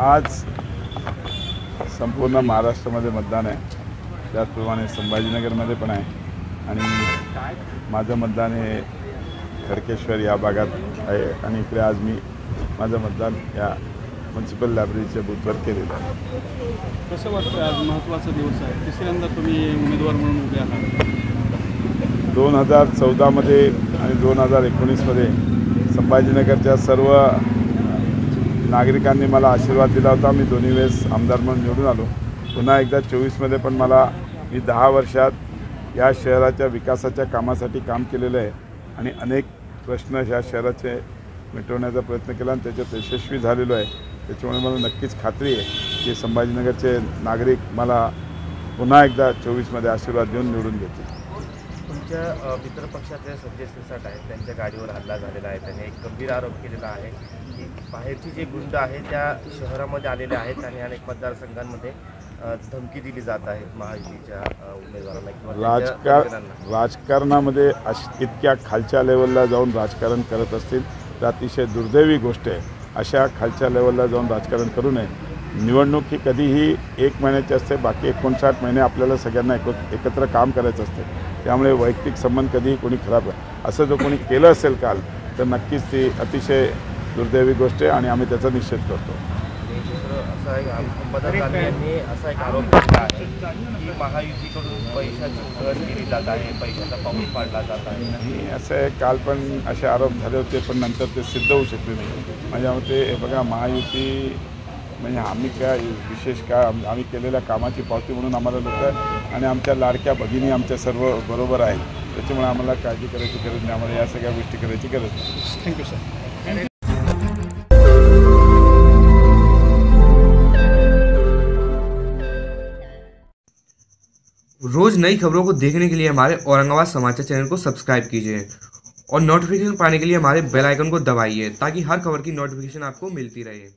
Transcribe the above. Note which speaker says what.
Speaker 1: आज संपूर्ण महाराष्ट्रामध्ये मतदान आहे, त्याचप्रमाणे संभाजीनगरमध्ये पण आहे आणि माझं मतदान हे खडकेश्वर या भागात आहे आणि इकडे आज मी माझं मतदान या म्युन्सिपल लायब्ररीच्या बूथवर केलेलं आहे.
Speaker 2: कसं वाटतं आज महत्त्वाचा दिवस आहे, तिसऱ्यांदा तुम्ही उमेदवार म्हणून उभे आहात.
Speaker 1: 2014मध्ये आणि 2019मध्ये संभाजीनगरच्या सर्व नागरिकांनी मला आशीर्वाद दिला होता. मी दोन्ही वेळेस आमदार म्हणून निवडून आलो. पुन्हा एकदा 24मध्ये पण मी 10 वर्षात या शहराच्या विकासाच्या कामासाठी काम केलेलं आहे आणि अनेक प्रश्न ह्या शहराचे मिटवण्याचा प्रयत्न केला आणि त्याच्यात यशस्वी झालेलो आहे. त्याच्यामुळे मला नक्कीच खात्री आहे की संभाजीनगरचे नागरिक मला पुन्हा एकदा 24मध्ये आशीर्वाद देऊन निवडून देतील.
Speaker 3: तुमच्या मित्रपक्षातले संजय सिरसाट आहेत, त्यांच्या गाडीवर हल्ला झालेला आहे. त्यांनी एक गंभीर आरोप केलेला आहे की बाहेरची जे गुंड आहेत त्या शहरामध्ये आलेले आहेत आणि अनेक मतदारसंघांमध्ये धमकी दिली जात आहे महायुतीच्या उमेदवारांना किंवा
Speaker 1: राजकारणामध्ये इतक्या खालच्या लेवलला जाऊन राजकारण करत असतील तर अतिशय दुर्दैवी गोष्ट आहे. अशा खालच्या लेवलला जाऊन राजकारण करू नये. निवडणूक ही कधीही 1 महिन्याची असते, बाकी 59 महिने आपल्याला सगळ्यांना एकत्र काम करायचं असते. त्यामुळे वैयक्तिक संबंध कधीही कोणी खराब आहे असं जो कोणी केलं असेल काल तर नक्कीच ती अतिशय दुर्दैवी गोष्ट आहे आणि आम्ही त्याचा निषेध करतो.
Speaker 3: यांनी असा एक आरोप केला आहे की महायुतीकडून पैशाची उधळण केली जात आहे, पैशाचा पाऊस पाडला जात आहे.
Speaker 1: असं आहे, काल पण असे आरोप झाले होते पण नंतर ते सिद्ध होऊ शकले नाही. माझ्या मते हे बघा, महायुती म्हणजे आम्ही काय विशेष काय आम्ही केलेल्या कामाची पावती म्हणून आम्हाला लोक आणि आमच्या लाडक्या भगिनी आमच्या सर्व बरोबर आहेत. त्याच्यामुळे आम्हाला काळजी करायची गरज नाही, आम्हाला या सगळ्या गोष्टी करायची गरज नाही.
Speaker 2: Thank you sir.
Speaker 4: रोज नई खबरों को देखने के लिए हमारे औरंगाबाद समाचार चैनल को सब्सक्राइब कीजिए और नोटिफिकेशन पाने के लिए हमारे बेल आइकन को दबाइए ताकि हर खबर की नोटिफिकेशन आपको मिलती रहे.